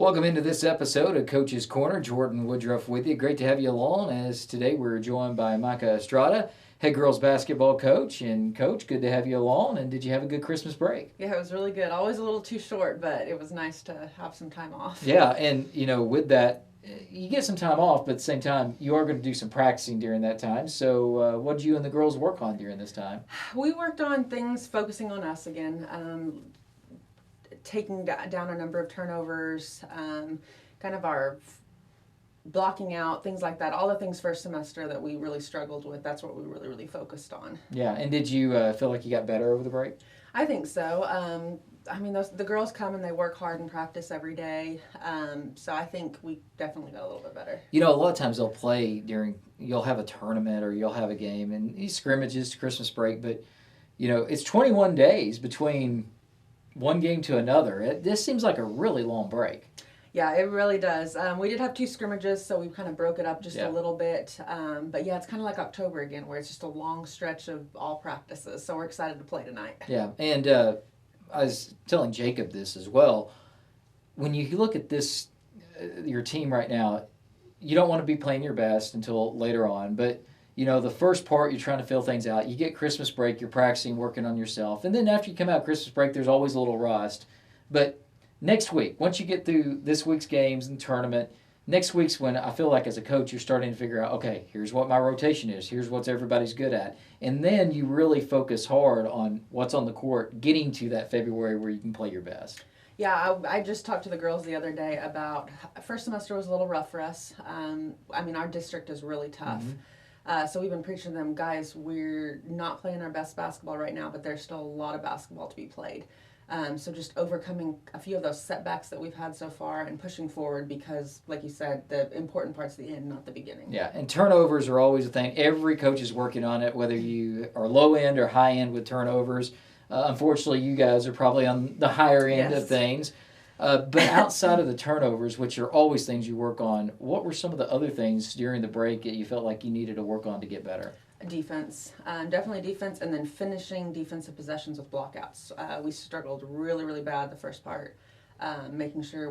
Welcome into this episode of Coach's Corner. Jordan Woodruff with you. Great to have you along, as today we're joined by Micah Estrada, head girls basketball coach. And Coach, good to have you along. And did you have a good Christmas break? Yeah, it was really good. Always a little too short, but it was nice to have some time off. Yeah, and with that, you get some time off, but at the same time, you are going to do some practicing during that time. So what did you and the girls work on during this time? We worked on things focusing on us again, taking down a number of turnovers, kind of our blocking out, things like that. All the things first semester that we really struggled with, that's what we really focused on. Yeah, and did you feel like you got better over the break? I think so. The girls come and they work hard and practice every day. So I think we definitely got a little bit better. A lot of times they'll play you'll have a tournament or you'll have a game, and these scrimmages to Christmas break, but, it's 21 days between one game to another. This seems like a really long break. Yeah, it really does. We did have two scrimmages, so we kind of broke it up just a little bit. But yeah, it's kind of like October again, where it's just a long stretch of all practices. So we're excited to play tonight. Yeah, and I was telling Jacob this as well. When you look at this, your team right now, you don't want to be playing your best until later on. But, the first part, you're trying to fill things out. You get Christmas break, you're practicing, working on yourself. And then after you come out Christmas break, there's always a little rust. But next week, once you get through this week's games and tournament, next week's when I feel like as a coach, you're starting to figure out, okay, here's what my rotation is. Here's what everybody's good at. And then you really focus hard on what's on the court, getting to that February where you can play your best. Yeah, I just talked to the girls the other day about first semester was a little rough for us. Our district is really tough. Mm-hmm. So we've been preaching to them, guys, we're not playing our best basketball right now, but there's still a lot of basketball to be played. So just overcoming a few of those setbacks that we've had so far and pushing forward because, like you said, the important part's the end, not the beginning. Yeah, and turnovers are always a thing. Every coach is working on it, whether you are low end or high end with turnovers. Unfortunately, you guys are probably on the higher end of things. But outside of the turnovers, which are always things you work on, what were some of the other things during the break that you felt like you needed to work on to get better? Defense, definitely defense, and then finishing defensive possessions with blockouts. We struggled really bad the first part, making sure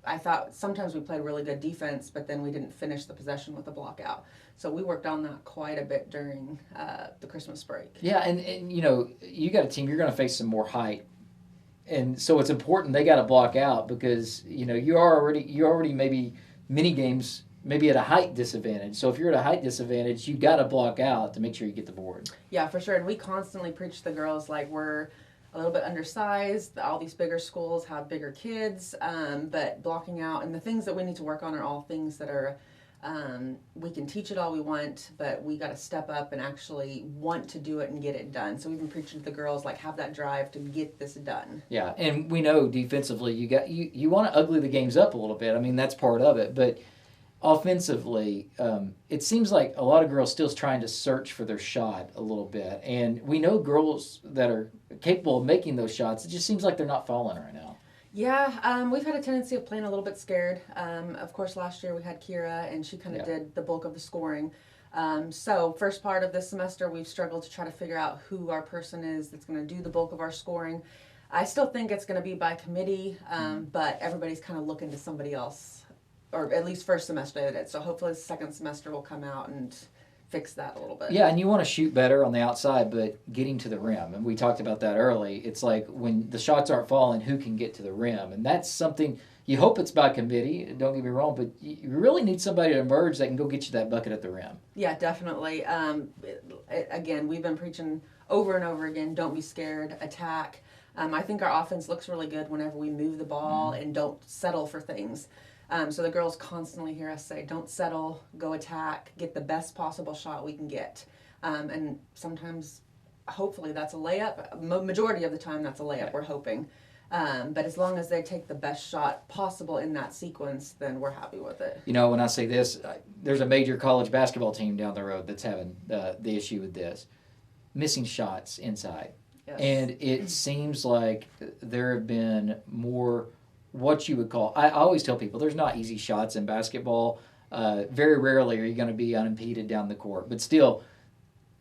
I thought sometimes we played really good defense, but then we didn't finish the possession with a blockout. So we worked on that quite a bit during the Christmas break. Yeah, and you got a team, you're going to face some more height. And so it's important they got to block out because, you're already maybe mini games maybe at a height disadvantage. So if you're at a height disadvantage, you got to block out to make sure you get the board. Yeah, for sure. And we constantly preach to the girls like we're a little bit undersized. All these bigger schools have bigger kids, but blocking out and the things that we need to work on are all things that are we can teach it all we want, but we got to step up and actually want to do it and get it done. So we've been preaching to the girls like have that drive to get this done. Yeah, and we know defensively you want to ugly the games up a little bit. I mean, that's part of it, but offensively, it seems like a lot of girls still trying to search for their shot a little bit. And we know girls that are capable of making those shots. It just seems like they're not falling right now. Yeah, we've had a tendency of playing a little bit scared. Of course, last year we had Kira, and she kind of did the bulk of the scoring. So first part of this semester, we've struggled to try to figure out who our person is that's going to do the bulk of our scoring. I still think it's going to be by committee, but everybody's kind of looking to somebody else, or at least first semester they did. So hopefully the second semester will come out and fix that a little bit. Yeah, and you want to shoot better on the outside, but getting to the rim. And we talked about that early. It's like when the shots aren't falling, who can get to the rim? And that's something, you hope it's by committee, don't get me wrong, but you really need somebody to emerge that can go get you that bucket at the rim. Yeah, definitely. Again, we've been preaching over and over again, don't be scared, attack. I think our offense looks really good whenever we move the ball and don't settle for things. So the girls constantly hear us say, don't settle, go attack, get the best possible shot we can get. And sometimes, hopefully, that's a layup. Majority of the time, that's a layup, we're hoping. But as long as they take the best shot possible in that sequence, then we're happy with it. When I say this, there's a major college basketball team down the road that's having the issue with this. Missing shots inside. Yes. And it seems like there have been more what you would call, I always tell people, there's not easy shots in basketball. Very rarely are you going to be unimpeded down the court. But still,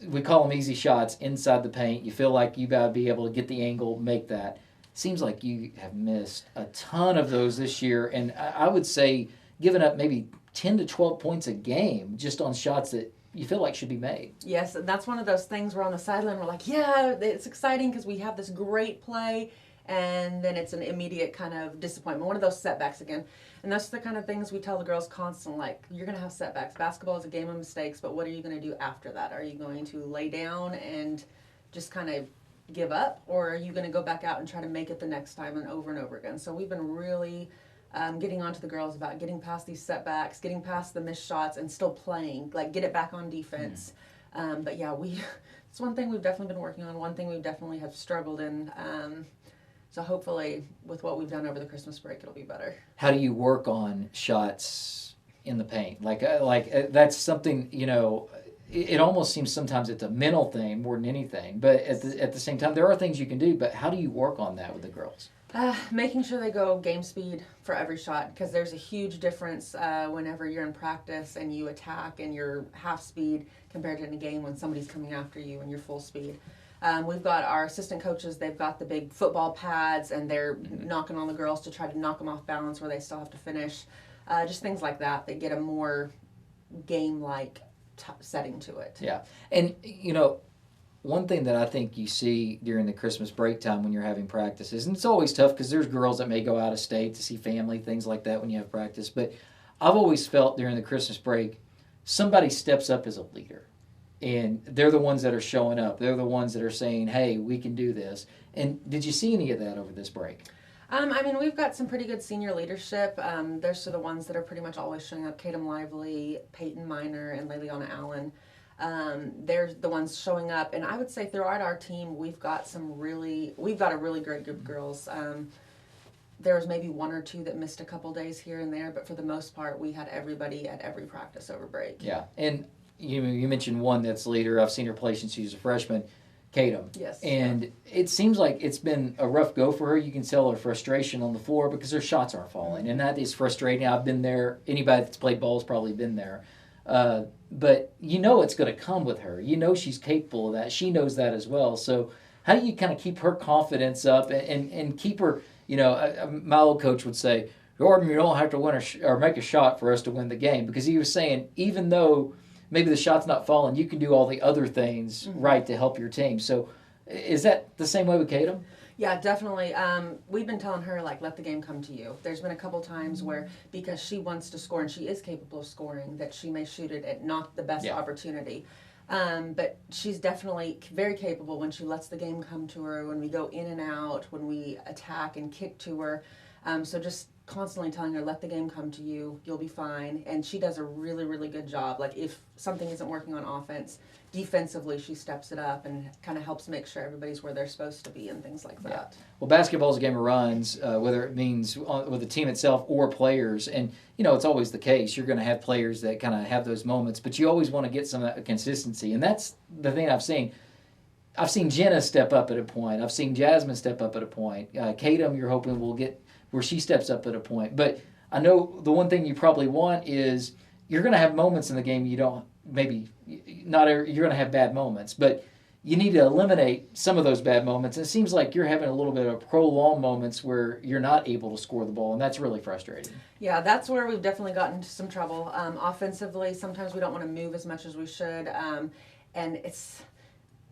we call them easy shots inside the paint. You feel like you got to be able to get the angle, make that. seems like you have missed a ton of those this year, and I would say giving up maybe 10 to 12 points a game just on shots that you feel like should be made. Yes, and that's one of those things where on the sideline we're like, yeah, it's exciting because we have this great play, and then it's an immediate kind of disappointment, one of those setbacks again. And that's the kind of things we tell the girls constantly, like, you're going to have setbacks. Basketball is a game of mistakes, but what are you going to do after that? Are you going to lay down and just kind of give up, or are you going to go back out and try to make it the next time and over again? So we've been really getting on to the girls about getting past these setbacks, getting past the missed shots, and still playing, like get it back on defense. But yeah, it's one thing we've definitely been working on, one thing we definitely have struggled in. So hopefully with what we've done over the Christmas break, it'll be better. How do you work on shots in the paint? Like that's something, it almost seems sometimes it's a mental thing more than anything. But at the same time, there are things you can do. But how do you work on that with the girls? Making sure they go game speed for every shot, because there's a huge difference whenever you're in practice and you attack and you're half speed compared to in a game when somebody's coming after you and you're full speed. We've got our assistant coaches, they've got the big football pads and they're knocking on the girls to try to knock them off balance where they still have to finish. Just things like that get a more game-like setting to it. Yeah. And, one thing that I think you see during the Christmas break time when you're having practices, and it's always tough because there's girls that may go out of state to see family, things like that when you have practice, but I've always felt during the Christmas break, somebody steps up as a leader. And they're the ones that are showing up. They're the ones that are saying, hey, we can do this. And did you see any of that over this break? We've got some pretty good senior leadership. There's the ones that are pretty much always showing up, Katem Lively, Peyton Miner, and Leliana Allen. They're the ones showing up, and I would say throughout our team, we've got a really great group of girls. There was maybe one or two that missed a couple days here and there, but for the most part, we had everybody at every practice over break. Yeah, and you mentioned one that's leader. I've seen her play since she was a freshman, Katem. Yes. And it seems like it's been a rough go for her. You can tell her frustration on the floor because her shots aren't falling, and that is frustrating. I've been there. Anybody that's played ball has probably been there. But it's going to come with her. She's capable of that. She knows that as well. So how do you kind of keep her confidence up and keep her, my old coach would say, Jordan, you don't have to win or make a shot for us to win the game, because he was saying even though maybe the shot's not falling, you can do all the other things right to help your team. So is that the same way with Katem? Yeah, definitely. We've been telling her, let the game come to you. There's been a couple times where, because she wants to score and she is capable of scoring, that she may shoot it at not the best opportunity. But she's definitely very capable when she lets the game come to her, when we go in and out, when we attack and kick to her. So just constantly telling her, let the game come to you, you'll be fine. And she does a really, really good job. If something isn't working on offense, defensively she steps it up and kind of helps make sure everybody's where they're supposed to be and things like that. Yeah. Well, basketball is a game of runs, whether it means with the team itself or players. And, it's always the case. You're going to have players that kind of have those moments, but you always want to get some of that consistency. And that's the thing I've seen. I've seen Jenna step up at a point. I've seen Jasmine step up at a point. Katem, you're hoping will get where she steps up at a point. But I know the one thing you probably want is you're going to have moments in the game you're going to have bad moments, but you need to eliminate some of those bad moments. And it seems like you're having a little bit of prolonged moments where you're not able to score the ball, and that's really frustrating. Yeah, that's where we've definitely gotten into some trouble. Offensively, sometimes we don't want to move as much as we should, and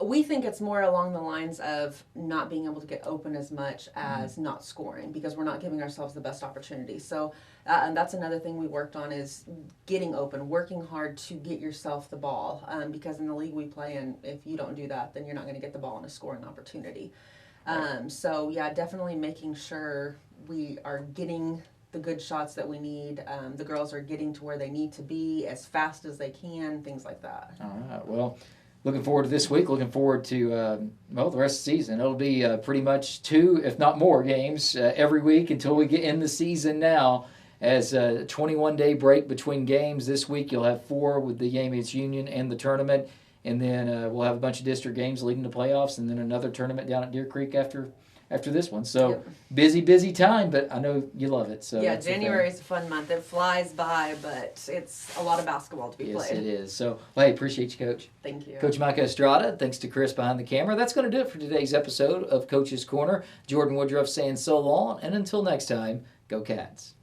we think it's more along the lines of not being able to get open as much as not scoring, because we're not giving ourselves the best opportunity. So and that's another thing we worked on, is getting open, working hard to get yourself the ball, because in the league we play in, if you don't do that, then you're not going to get the ball in a scoring opportunity. So yeah, definitely making sure we are getting the good shots that we need. The girls are getting to where they need to be as fast as they can, things like that. All right, well, looking forward to this week. Looking forward to, the rest of the season. It'll be pretty much 2, if not more, games every week until we get in the season now. As a 21-day break between games. This week you'll have 4 with the game against Union and the tournament. And then we'll have a bunch of district games leading to playoffs, and then another tournament down at Deer Creek after after this one. So Yep. busy time, but I know you love it. So yeah, that's the thing. January is a fun month. It flies by, but it's a lot of basketball to be Yes, played. it is. So, well, hey, appreciate you, Coach. Thank you. Coach Micah Estrada, thanks to Chris behind the camera. That's going to do it for today's episode of Coach's Corner. Jordan Woodruff saying so long, and until next time, go Cats.